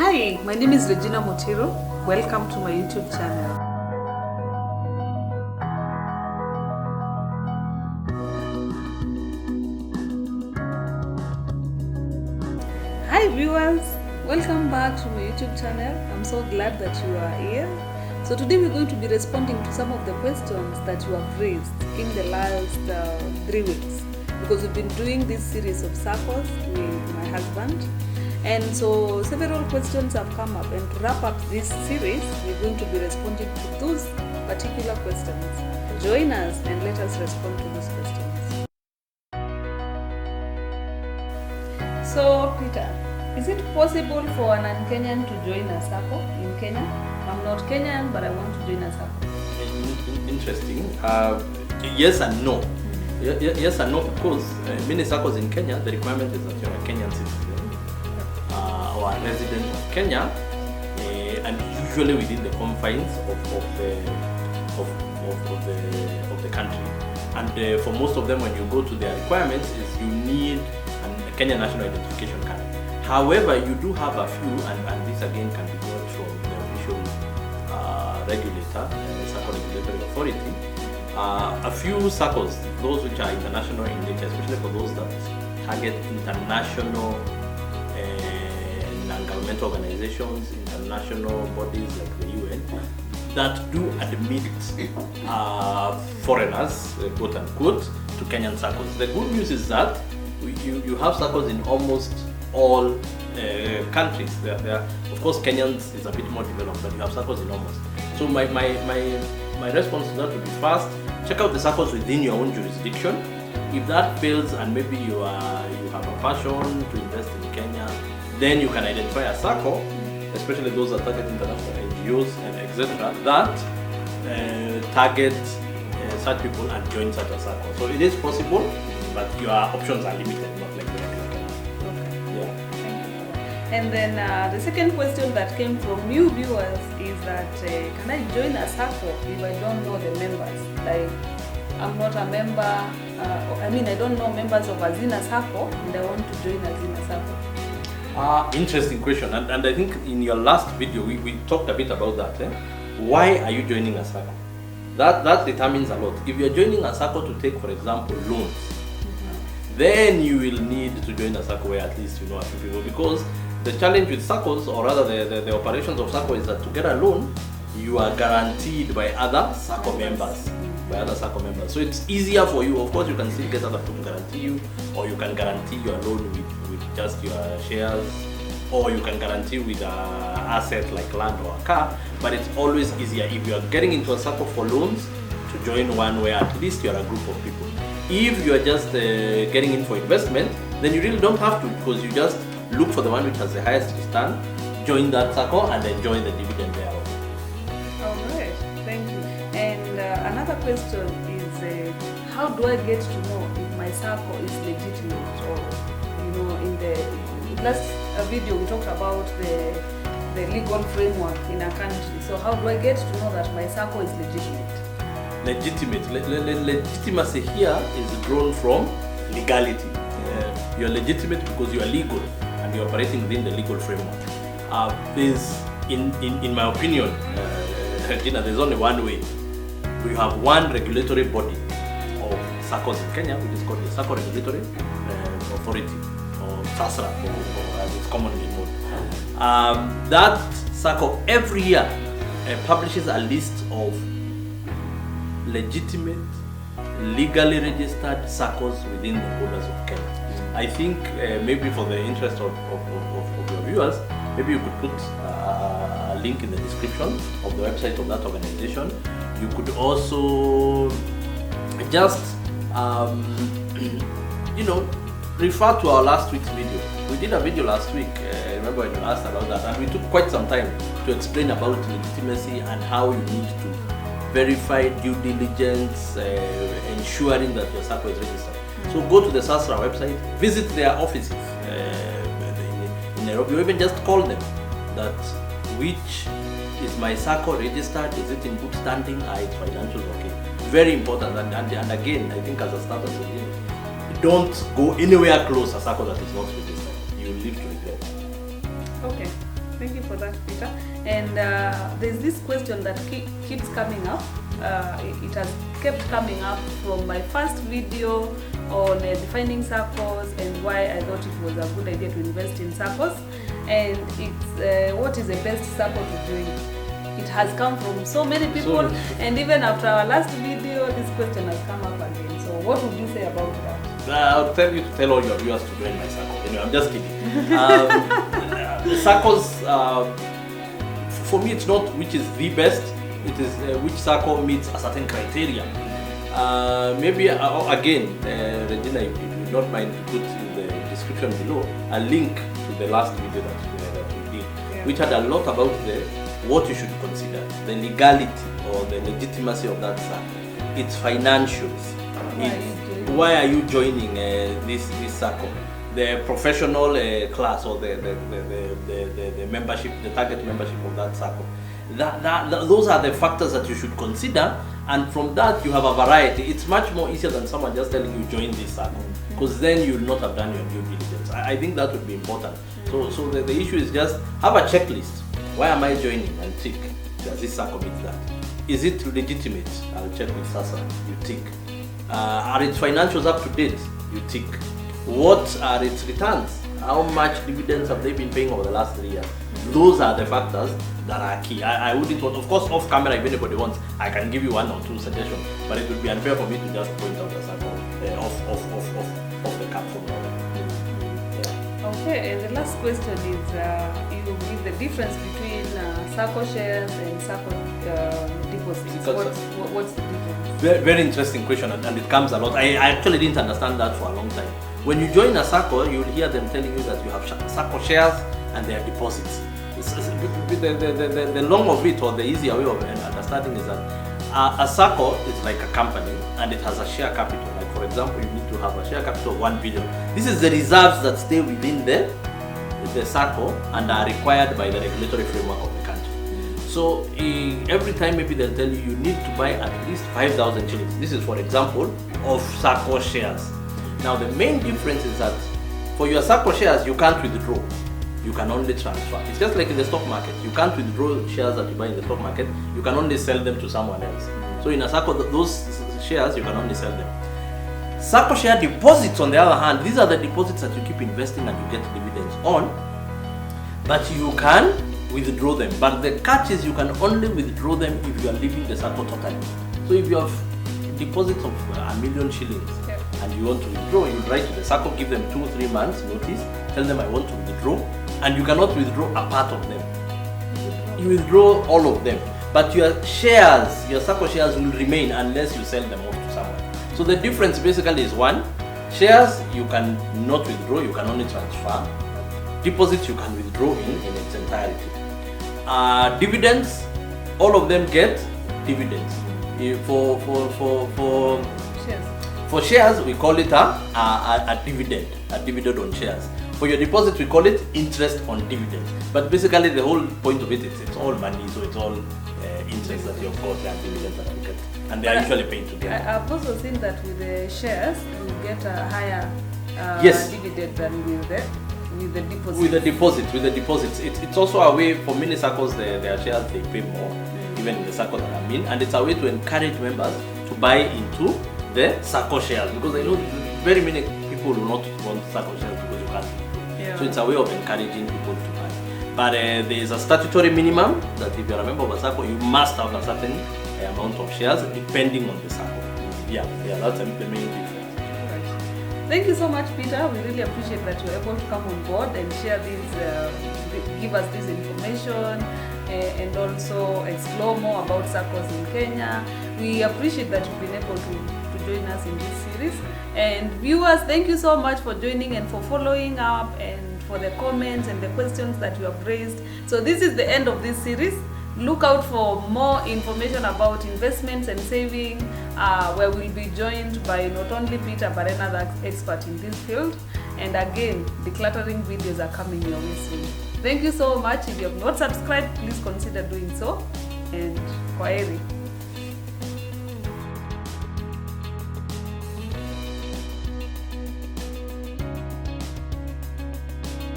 Hi, my name is Regina Motiro. Welcome to my YouTube channel. Hi viewers, welcome back to my YouTube channel. I'm so glad that you are here. So today we're going to be responding to some of the questions that you have raised in the last 3 weeks, because we've been doing this series of Saccos with my husband. And so several questions have come up, and to wrap up this series, we're going to be responding to those particular questions. Join us and let us respond to those questions. So Peter, is it possible for an un-Kenyan to join a Sacco in Kenya? I'm not Kenyan, but I want to join a Sacco. Interesting. Yes and no. Yes and no, because many Saccos in Kenya, the requirement is that you're a Kenyan citizen or a resident of Kenya, and usually within the confines of the country. And for most of them, when you go to their requirements, is you need a Kenyan national identification card. However, you do have a few, and this again can be got from the official regulator, the Sacco Regulatory Authority. A few Saccos, those which are international in nature, especially for those that target international non-governmental organizations, international bodies like the UN, that do admit foreigners, quote unquote, to Kenyan Saccos. The good news is that you have Saccos in almost all countries. Of course, Kenyans is a bit more developed, but you have Saccos in almost. So my response to that would be, first, check out the Saccos within your own jurisdiction. If that fails, and maybe you have a passion to invest in Kenya, then you can identify a Sacco, especially those that target international NGOs and etc., that target such people and join such a Sacco. So it is possible, but your options are limited, not like the regular Kenya. Okay. Yeah. Thank you for that. And then the second question that came from you viewers is that can I join a Sacco if I don't know the members? Like, I'm not a member, I don't know members of Azina Sacco, and I want to join Azina Sacco. Interesting question, and I think in your last video we talked a bit about that. Why are you joining a Sacco? That determines a lot. If you're joining a Sacco to take, for example, loans, then you will need to join a Sacco where at least you know a few people, because the challenge with Saccos, or rather the operations of Sacco, is that to get a loan, you are guaranteed by other Sacco members. So it's easier for you. Of course, you can still get other people to guarantee you, or you can guarantee your loan with just your shares, or you can guarantee with an asset like land or a car. But it's always easier if you are getting into a Sacco for loans to join one where at least you are a group of people. If you are just getting in for investment, then you really don't have to, because you just look for the one which has the highest return, join that Sacco, and enjoy the dividend thereof. Alright, thank you. And another question is, how do I get to know if my Sacco is legitimate? Or, in the last video we talked about the legal framework in a country. So how do I get to know that my Sacco is legitimate? Legitimacy here is drawn from legality. You are legitimate because you are legal and you are operating within the legal framework. In my opinion, Regina, there's only one way. We have one regulatory body of Saccos in Kenya, which is called the Sacco Regulatory Authority, or SASRA, or as it's commonly known. That Sacco every year publishes a list of legitimate, legally registered Saccos within the borders of Kenya. I think maybe for the interest of your viewers, maybe you could put a link in the description of the website of that organization. You could also just refer to our last week's video. We did a video last week, remember when you asked about that, and we took quite some time to explain about legitimacy and how you need to verify due diligence, ensuring that your Sacco is registered. So go to the SASRA website, visit their offices in Nairobi, or even just call them that which is my Sacco registered, is it in good standing, its financials okay. Very important, and again, I think as a starter, don't go anywhere close a Sacco that is not registered. You will live to regret. Okay. Thank you for that, Peter. And there's this question that keeps coming up. It has kept coming up from my first video on defining Saccos and why I thought it was a good idea to invest in Saccos. And it's what is the best Sacco to join? It has come from so many people, and even after our last video, this question has come up again. So what would you say about that? I'll tell you to tell all your viewers to join my Sacco. Anyway, I'm just kidding. The Saccos, for me, it's not which is the best. It is which Sacco meets a certain criteria. Maybe again, Regina, if you would not mind to put in the description below a link to the last video that we did, which had a lot about what you should consider, the legality or the legitimacy of that Sacco, its financials. Why are you joining this Sacco? The professional class or the membership, the target membership of that Sacco. Those are the factors that you should consider, and from that you have a variety. It's much more easier than someone just telling you join this Sacco, because then you will not have done your due diligence. I think that would be important. So the issue is just have a checklist. Why am I joining? And tick. Does this Sacco meet that? Is it legitimate? I'll check with SASA. You tick. Are its financials up to date? You tick. What are its returns? How much dividends have they been paying over the last 3 years? Those are the factors that are key. I wouldn't want, of course, off camera, if anybody wants, I can give you 1 or 2 suggestions, but it would be unfair for me to just point out the Sacco off the cap from now. Okay, and the last question is you give the difference between Sacco shares and Sacco deposits. What's the difference? Very, very interesting question, and it comes a lot. I actually didn't understand that for a long time. When you join a Sacco, you'll hear them telling you that you have Sacco shares and their deposits. The long of it, or the easier way of understanding, is that a Sacco is like a company and it has a share capital. Like, for example, you need to have a share capital of 1 billion. This is the reserves that stay within the Sacco and are required by the regulatory framework of the country. So every time maybe they'll tell you need to buy at least 5,000 shillings. This is, for example, of Sacco shares. Now the main difference is that for your Sacco shares, you can't withdraw. You can only transfer. It's just like in the stock market. You can't withdraw shares that you buy in the stock market. You can only sell them to someone else. So in a Sacco, those shares, you can only sell them. Sacco share deposits, on the other hand, these are the deposits that you keep investing and you get dividends on, but you can withdraw them. But the catch is you can only withdraw them if you are leaving the Sacco totally. So if you have deposits of 1 million shillings and you want to withdraw, you write to the Sacco, give them 2 or 3 months notice, tell them I want to withdraw, and you cannot withdraw a part of them. You withdraw all of them, but your shares, your Sacco shares will remain unless you sell them off to someone. So the difference basically is, 1, shares you can not withdraw, you can only transfer. Deposits you can withdraw in its entirety. Dividends, all of them get dividends. For shares, we call it a dividend on shares. For your deposit, we call it interest on dividends. But basically, the whole point of it is it's all money, so it's all interest that you've got and dividends that you get, and they are usually paid together. I've also seen that with the shares, you get a higher dividend than with the deposit. With the deposits, it's also a way for many Saccos. Their shares they pay more, even in the Sacco that I'm in, and it's a way to encourage members to buy into the Sacco shares, because I know very many people will not want Sacco shares because you can't. So it's a way of encouraging people to buy. But there is a statutory minimum that if you're a member of a Sacco, you must have a certain amount of shares depending on the Sacco. Yeah, that's the main difference. Right. Thank you so much, Peter. We really appreciate that you're able to come on board and share this, give us this information, and also explore more about Saccos in Kenya. We appreciate that you've been able to join us in this series. And viewers, thank you so much for joining and for following up and for the comments and the questions that you have raised. So this is the end of this series. Look out for more information about investments and saving, where we'll be joined by not only Peter but another expert in this field. And again, decluttering videos are coming your way soon. Thank you so much. If you have not subscribed, please consider doing so. And kwaheri.